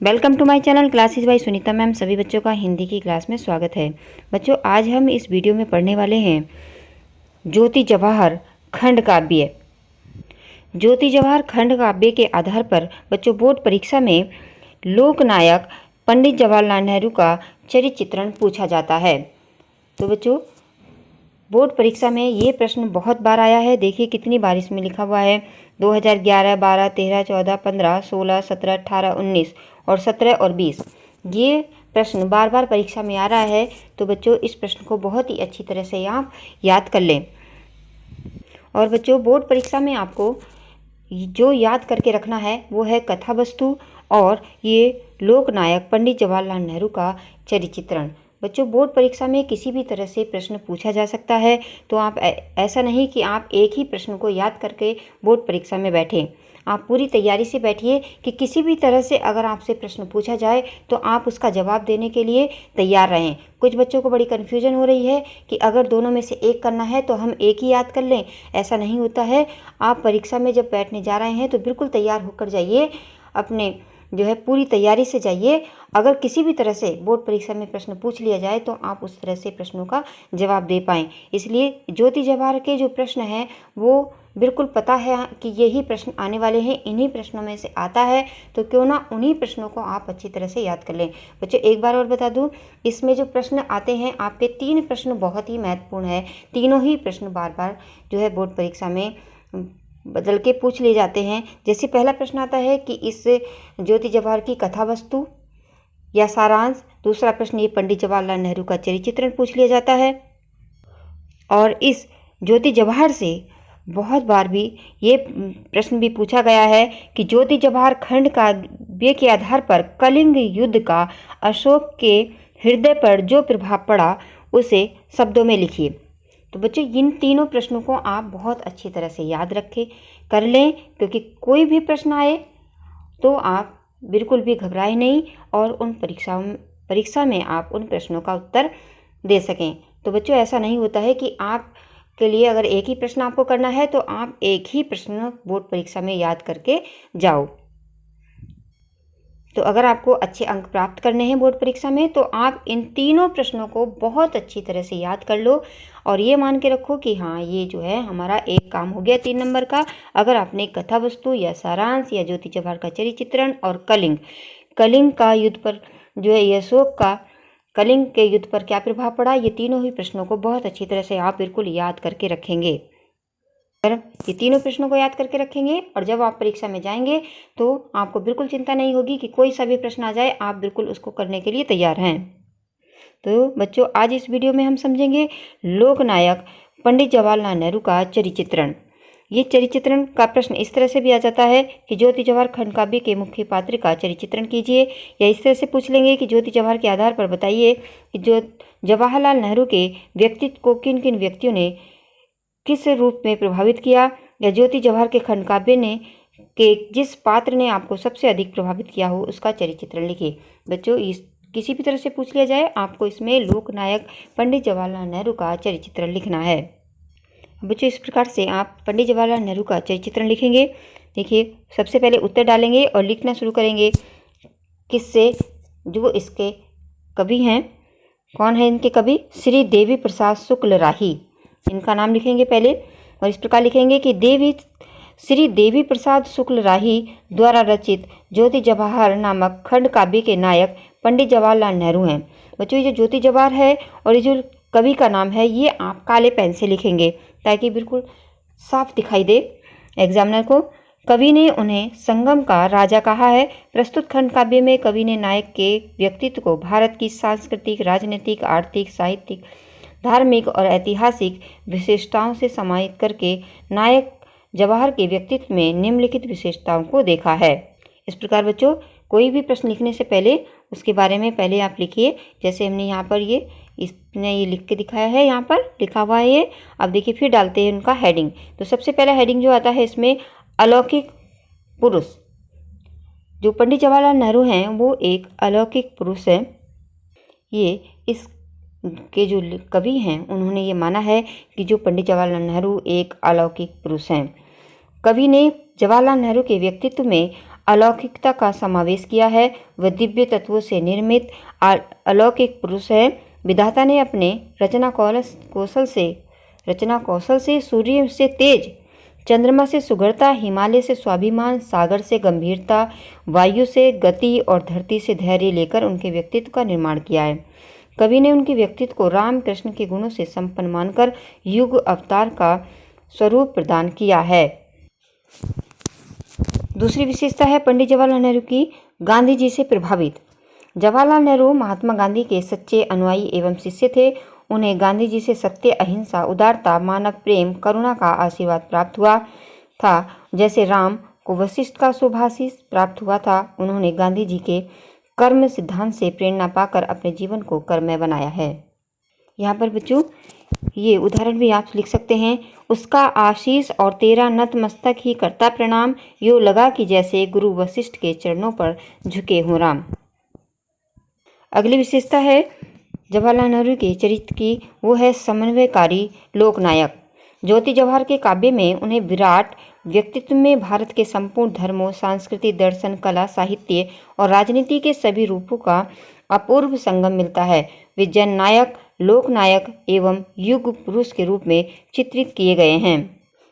Welcome to my channel classes by Sunita ma'am. सभी बच्चों का हिंदी की क्लास में स्वागत है। बच्चों, आज हम इस वीडियो में पढ़ने वाले हैं ज्योति जवाहर खंड काव्य। ज्योति जवाहर खंड काव्य के आधार पर बच्चों बोर्ड परीक्षा में लोकनायक पंडित जवाहरलाल नेहरू का चरित्र चित्रण पूछा जाता है। तो बच्चों, बोर्ड परीक्षा में ये प्रश्न बहुत बार आया है। देखिए कितनी बार इसमें लिखा हुआ है। 2011, 12, 13, 14, 15, 16, 17, 18, 19 और 17 और 20 ये प्रश्न बार बार परीक्षा में आ रहा है। तो बच्चों, इस प्रश्न को बहुत ही अच्छी तरह से आप याद कर लें। और बच्चों, बोर्ड परीक्षा में आपको जो याद करके रखना है वो है कथा वस्तु और ये लोकनायक पंडित जवाहरलाल नेहरू का चरित्र चित्रण। बच्चों, बोर्ड परीक्षा में किसी भी तरह से प्रश्न पूछा जा सकता है, तो आप ऐसा नहीं कि आप एक ही प्रश्न को याद करके बोर्ड परीक्षा में बैठें। आप पूरी तैयारी से बैठिए कि किसी भी तरह से अगर आपसे प्रश्न पूछा जाए तो आप उसका जवाब देने के लिए तैयार रहें। कुछ बच्चों को बड़ी कन्फ्यूजन हो रही है कि अगर दोनों में से एक करना है तो हम एक ही याद कर लें। ऐसा नहीं होता है। आप परीक्षा में जब बैठने जा रहे हैं तो बिल्कुल तैयार होकर जाइए, अपने पूरी तैयारी से जाइए। अगर किसी भी तरह से बोर्ड परीक्षा में प्रश्न पूछ लिया जाए तो आप उस तरह से प्रश्नों का जवाब दे पाएँ। इसलिए ज्योति जवाहर के जो प्रश्न हैं वो बिल्कुल पता है कि यही प्रश्न आने वाले हैं, इन्हीं प्रश्नों में से आता है, तो क्यों ना उन्हीं प्रश्नों को आप अच्छी तरह से याद कर लें। बच्चों, एक बार और बता दूं, इसमें जो प्रश्न आते हैं आपके 3 प्रश्न बहुत ही महत्वपूर्ण है। तीनों ही प्रश्न बार बार बोर्ड परीक्षा में बदल के पूछ लिए जाते हैं। जैसे पहला प्रश्न आता है कि इस ज्योति जवाहर की कथा वस्तु या सारांश। दूसरा प्रश्न ये पंडित जवाहरलाल नेहरू का चरित्र चित्रण पूछ लिया जाता है। और इस ज्योति जवाहर से बहुत बार भी ये प्रश्न भी पूछा गया है कि ज्योति जवाहर खंड काव्य के आधार पर कलिंग युद्ध का अशोक के हृदय पर जो प्रभाव पड़ा उसे शब्दों में लिखिए। तो बच्चों, इन तीनों प्रश्नों को आप बहुत अच्छी तरह से याद रखें, कर लें, क्योंकि कोई भी प्रश्न आए तो आप बिल्कुल भी घबराए नहीं और उन परीक्षा में आप उन प्रश्नों का उत्तर दे सकें। तो बच्चों, ऐसा नहीं होता है कि आप के लिए अगर एक ही प्रश्न आपको करना है तो आप एक ही प्रश्न बोर्ड परीक्षा में याद करके जाओ। तो अगर आपको अच्छे अंक प्राप्त करने हैं बोर्ड परीक्षा में तो आप इन तीनों प्रश्नों को बहुत अच्छी तरह से याद कर लो और ये मान के रखो कि हाँ, ये हमारा एक काम हो गया 3 नंबर का। अगर आपने कथा वस्तु या सारांश या ज्योति जवाहर का चरित्र चित्रण और कलिंग का युद्ध पर अशोक का कलिंग के युद्ध पर क्या प्रभाव पड़ा, ये तीनों ही प्रश्नों को बहुत अच्छी तरह से आप बिल्कुल याद करके रखेंगे। ये तीनों प्रश्नों को याद करके रखेंगे और जब आप परीक्षा में जाएंगे तो आपको बिल्कुल चिंता नहीं होगी कि कोई सा भी प्रश्न आ जाए, आप बिल्कुल उसको करने के लिए तैयार हैं। तो बच्चों, आज इस वीडियो में हम समझेंगे लोकनायक पंडित जवाहरलाल नेहरू का चरित्र चित्रण। ये चरित्र चित्रण का प्रश्न इस तरह से भी आ जाता है कि ज्योति जवाहर खंड काव्य के मुख्य पात्र का चरित्र चित्रण कीजिए, या इस तरह से पूछ लेंगे कि ज्योति जवाहर के आधार पर बताइए कि जो जवाहरलाल नेहरू के व्यक्तित्व को किन किन व्यक्तियों ने किस रूप में प्रभावित किया, या ज्योति जवाहर के खंड काव्य ने के जिस पात्र ने आपको सबसे अधिक प्रभावित किया हो उसका चरित्र चित्रण लिखिए। बच्चों, किसी भी तरह से पूछ लिया जाए आपको इसमें लोकनायक पंडित जवाहरलाल नेहरू का चरित्र चित्रण लिखना है। बच्चों, इस प्रकार से आप पंडित जवाहरलाल नेहरू का चरित्र चित्रण लिखेंगे। देखिए, सबसे पहले उत्तर डालेंगे और लिखना शुरू करेंगे किससे, जो इसके कवि हैं। कौन है इनके कवि? श्री देवी प्रसाद शुक्ल राही, इनका नाम लिखेंगे पहले। और इस प्रकार लिखेंगे कि श्री देवी प्रसाद शुक्ल राही द्वारा रचित ज्योति जवाहर नामक खंड काव्य के नायक पंडित जवाहरलाल नेहरू हैं। बच्चों, ये जो ज्योति जवाहर है और ये जो कवि का नाम है ये आप काले पेन से लिखेंगे ताकि बिल्कुल साफ दिखाई दे एग्जामिनर को। कवि ने उन्हें संगम का राजा कहा है। प्रस्तुत खंड काव्य में कवि ने नायक के व्यक्तित्व को भारत की सांस्कृतिक, राजनीतिक, आर्थिक, साहित्यिक, धार्मिक और ऐतिहासिक विशेषताओं से समाहित करके नायक जवाहर के व्यक्तित्व में निम्नलिखित विशेषताओं को देखा है। इस प्रकार बच्चों, कोई भी प्रश्न लिखने से पहले उसके बारे में पहले आप लिखिए। जैसे हमने यहाँ पर इसने ये लिख के दिखाया है, यहाँ पर लिखा हुआ है ये। अब देखिए, फिर डालते हैं उनका हेडिंग। तो सबसे पहला हेडिंग जो आता है इसमें अलौकिक पुरुष। जो पंडित जवाहरलाल नेहरू हैं वो एक अलौकिक पुरुष हैं। ये इस के जो कवि हैं उन्होंने ये माना है कि जो पंडित जवाहरलाल नेहरू एक अलौकिक पुरुष हैं। कवि ने जवाहरलाल नेहरू के व्यक्तित्व में अलौकिकता का समावेश किया है। वह दिव्य तत्वों से निर्मित अलौकिक पुरुष है। विधाता ने अपने रचना कौशल से सूर्य से तेज, चंद्रमा से सुघड़ता, हिमालय से स्वाभिमान, सागर से गंभीरता, वायु से गति और धरती से धैर्य लेकर उनके व्यक्तित्व का निर्माण किया है। कवि ने उनके व्यक्तित्व को राम कृष्ण के गुणों से संपन्न मानकर युग अवतार का स्वरूप प्रदान किया है। दूसरी विशेषता है पंडित जवाहरलाल नेहरू की गांधी जी से प्रभावित। जवाहरलाल नेहरू महात्मा गांधी के सच्चे अनुयायी एवं शिष्य थे। उन्हें गांधी जी से सत्य, अहिंसा, उदारता, मानव प्रेम, करुणा का आशीर्वाद प्राप्त हुआ था। जैसे राम को वशिष्ठ का शुभाशीष प्राप्त हुआ था, उन्होंने गांधी जी के कर्म सिद्धांत से प्रेरणा पाकर अपने जीवन को कर्ममय बनाया है। यहाँ पर बच्चों ये उदाहरण भी आप लिख सकते हैं। उसका आशीष और तेरा नतमस्तक ही करता प्रणाम, यो लगा कि जैसे गुरु वशिष्ठ के चरणों पर झुके हों राम। अगली विशेषता है जवाहरलाल नेहरू के चरित्र की, वो है समन्वयकारी लोकनायक। ज्योति जवाहर के काव्य में उन्हें विराट व्यक्तित्व में भारत के संपूर्ण धर्मों, संस्कृति, दर्शन, कला, साहित्य और राजनीति के सभी रूपों का अपूर्व संगम मिलता है। वे जननायक, लोकनायक एवं युग पुरुष के रूप में चित्रित किए गए हैं।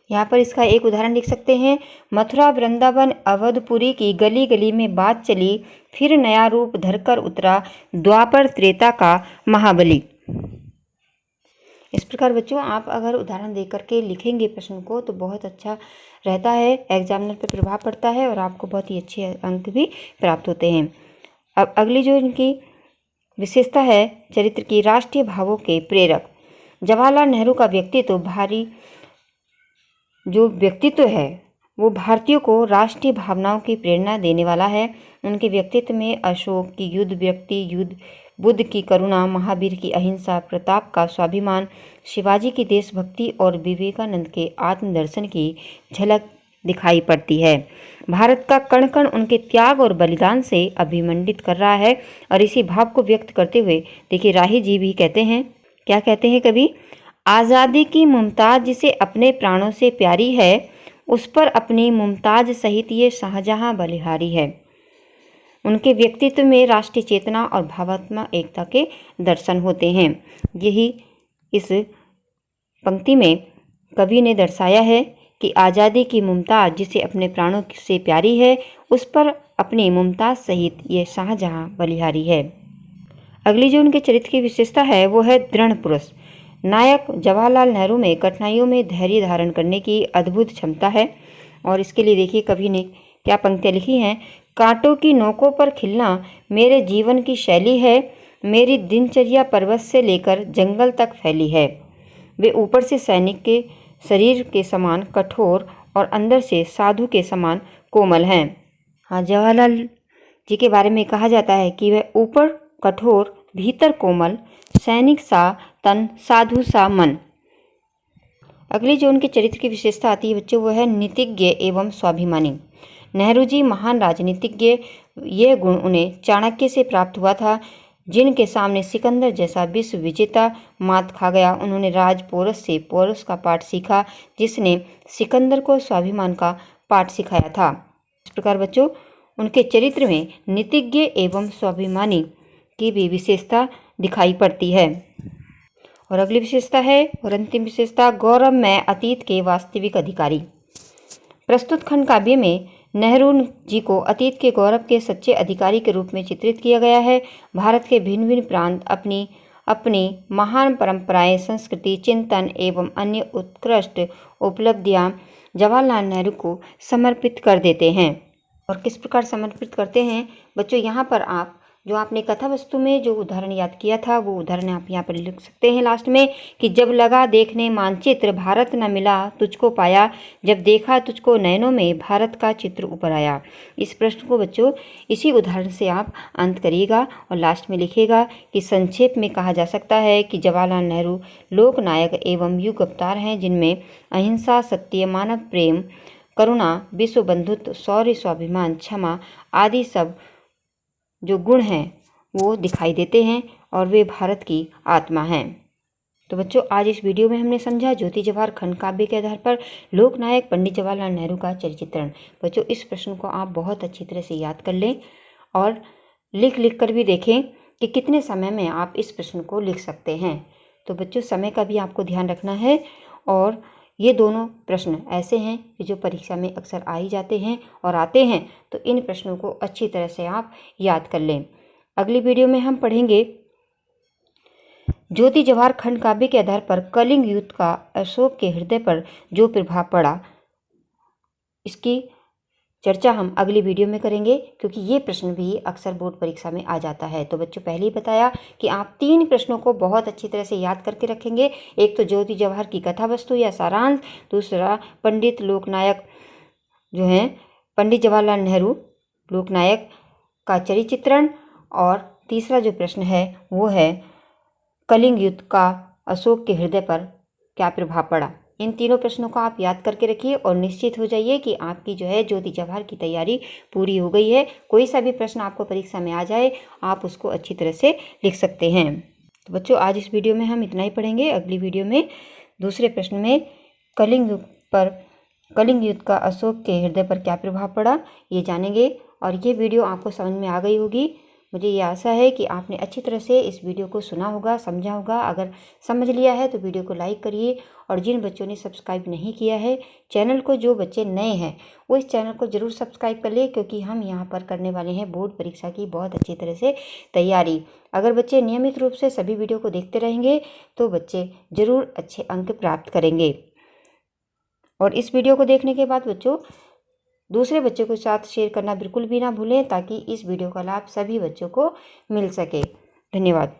यहाँ पर इसका एक उदाहरण लिख सकते हैं। मथुरा, वृंदावन, अवधपुरी की गली गली में बात चली, फिर नया रूप धरकर उतरा द्वापर त्रेता का महाबली। इस प्रकार बच्चों आप अगर उदाहरण दे करके लिखेंगे प्रश्न को तो बहुत अच्छा रहता है, एग्जामिनर पर प्रभाव पड़ता है और आपको बहुत ही अच्छे अंक भी प्राप्त होते हैं। अब अगली जो इनकी विशेषता है चरित्र की, राष्ट्रीय भावों के प्रेरक। जवाहरलाल नेहरू का व्यक्तित्व है वो भारतीयों को राष्ट्रीय भावनाओं की प्रेरणा देने वाला है। उनके व्यक्तित्व में अशोक की युद्ध, बुद्ध की करुणा, महावीर की अहिंसा, प्रताप का स्वाभिमान, शिवाजी की देशभक्ति और विवेकानंद के आत्मदर्शन की झलक दिखाई पड़ती है। भारत का कण कण उनके त्याग और बलिदान से अभिमंडित कर रहा है। और इसी भाव को व्यक्त करते हुए देखिए राही जी भी कहते हैं, क्या कहते हैं कवि, आज़ादी की मुमताज जिसे अपने प्राणों से प्यारी है, उस पर अपनी मुमताज सहित ये शाहजहां बलिहारी है। उनके व्यक्तित्व में राष्ट्रीय चेतना और भावात्मक एकता के दर्शन होते हैं। यही इस पंक्ति में कवि ने दर्शाया है कि आज़ादी की मुमताज जिसे अपने प्राणों से प्यारी है, उस पर अपनी मुमताज सहित ये शाहजहां बलिहारी है। अगली जो उनके चरित्र की विशेषता है वो है दृढ़ पुरुष। नायक जवाहरलाल नेहरू में कठिनाइयों में धैर्य धारण करने की अद्भुत क्षमता है। और इसके लिए देखिए कवि ने क्या पंक्तियाँ लिखी हैं। कांटों की नोकों पर खिलना मेरे जीवन की शैली है, मेरी दिनचर्या पर्वत से लेकर जंगल तक फैली है। वे ऊपर से सैनिक के शरीर के समान कठोर और अंदर से साधु के समान कोमल हैं। हाँ, जवाहरलाल जी के बारे में कहा जाता है कि वह ऊपर कठोर, भीतर कोमल, सैनिक सा तन, साधु सा मन। अगली जो उनके चरित्र की विशेषता आती है बच्चों वो है नीतिज्ञ एवं स्वाभिमानी। नेहरू जी महान राजनीतिज्ञ, यह गुण उन्हें चाणक्य से प्राप्त हुआ था, जिनके सामने सिकंदर जैसा विश्व विजेता मात खा गया। उन्होंने राज पोरस से पौरुष का पाठ सीखा, जिसने सिकंदर को स्वाभिमान का पाठ सिखाया था। इस प्रकार बच्चों उनके चरित्र में नीतिज्ञ एवं स्वाभिमानी की भी विशेषता दिखाई पड़ती है। और अगली विशेषता है और अंतिम विशेषता, गौरवमय अतीत के वास्तविक अधिकारी। प्रस्तुत खंड काव्य में नेहरू जी को अतीत के गौरव के सच्चे अधिकारी के रूप में चित्रित किया गया है। भारत के भिन्न भिन्न प्रांत अपनी अपनी महान परंपराएं, संस्कृति, चिंतन एवं अन्य उत्कृष्ट उपलब्धियां जवाहरलाल नेहरू को समर्पित कर देते हैं। और किस प्रकार समर्पित करते हैं बच्चों, यहाँ पर आप जो आपने कथा वस्तु में जो उदाहरण याद किया था वो उदाहरण आप यहाँ पर लिख सकते हैं लास्ट में, कि जब लगा देखने मानचित्र भारत न मिला तुझको पाया, जब देखा तुझको नयनों में भारत का चित्र ऊपर आया। इस प्रश्न को बच्चों इसी उदाहरण से आप अंत करिएगा और लास्ट में लिखिएगा कि संक्षेप में कहा जा सकता है कि जवाहरलाल नेहरू लोकनायक एवं युग अवतार हैं, जिनमें अहिंसा, सत्य, मानव प्रेम, करुणा, विश्व बंधुत्व, शौर्य, स्वाभिमान, क्षमा आदि सब जो गुण हैं वो दिखाई देते हैं और वे भारत की आत्मा हैं। तो बच्चों आज इस वीडियो में हमने समझा ज्योति जवाहर खंड काव्य के आधार पर लोकनायक पंडित जवाहरलाल नेहरू का चरित्र चित्रण। बच्चों इस प्रश्न को आप बहुत अच्छी तरह से याद कर लें और लिख कर भी देखें कि कितने समय में आप इस प्रश्न को लिख सकते हैं। तो बच्चों समय का भी आपको ध्यान रखना है और ये दोनों प्रश्न ऐसे हैं कि जो परीक्षा में अक्सर आ ही जाते हैं और आते हैं, तो इन प्रश्नों को अच्छी तरह से आप याद कर लें। अगली वीडियो में हम पढ़ेंगे ज्योति जवाहर खंड काव्य के आधार पर कलिंग युद्ध का अशोक के हृदय पर जो प्रभाव पड़ा, इसकी चर्चा हम अगली वीडियो में करेंगे, क्योंकि ये प्रश्न भी अक्सर बोर्ड परीक्षा में आ जाता है। तो बच्चों पहले ही बताया कि आप 3 प्रश्नों को बहुत अच्छी तरह से याद करके रखेंगे। एक तो ज्योति जवाहर की कथा वस्तु या सारांश, दूसरा पंडित लोकनायक जो हैं पंडित जवाहरलाल नेहरू लोकनायक का चरित्र चित्रण, और तीसरा जो प्रश्न है वो है कलिंग युद्ध का अशोक के हृदय पर क्या प्रभाव पड़ा। इन तीनों प्रश्नों को आप याद करके रखिए और निश्चित हो जाइए कि आपकी जो है ज्योति जवाहर की तैयारी पूरी हो गई है। कोई सा भी प्रश्न आपको परीक्षा में आ जाए, आप उसको अच्छी तरह से लिख सकते हैं। तो बच्चों आज इस वीडियो में हम इतना ही पढ़ेंगे। अगली वीडियो में दूसरे प्रश्न में कलिंग युद्ध का अशोक के हृदय पर क्या प्रभाव पड़ा ये जानेंगे। और ये वीडियो आपको समझ में आ गई होगी। मुझे ये आशा है कि आपने अच्छी तरह से इस वीडियो को सुना होगा, समझा होगा। अगर समझ लिया है तो वीडियो को लाइक करिए, और जिन बच्चों ने सब्सक्राइब नहीं किया है चैनल को, जो बच्चे नए हैं वो इस चैनल को ज़रूर सब्सक्राइब कर ले, क्योंकि हम यहाँ पर करने वाले हैं बोर्ड परीक्षा की बहुत अच्छी तरह से तैयारी। अगर बच्चे नियमित रूप से सभी वीडियो को देखते रहेंगे तो बच्चे ज़रूर अच्छे अंक प्राप्त करेंगे। और इस वीडियो को देखने के बाद बच्चों दूसरे बच्चों के साथ शेयर करना बिल्कुल भी ना भूलें, ताकि इस वीडियो का लाभ सभी बच्चों को मिल सके। धन्यवाद।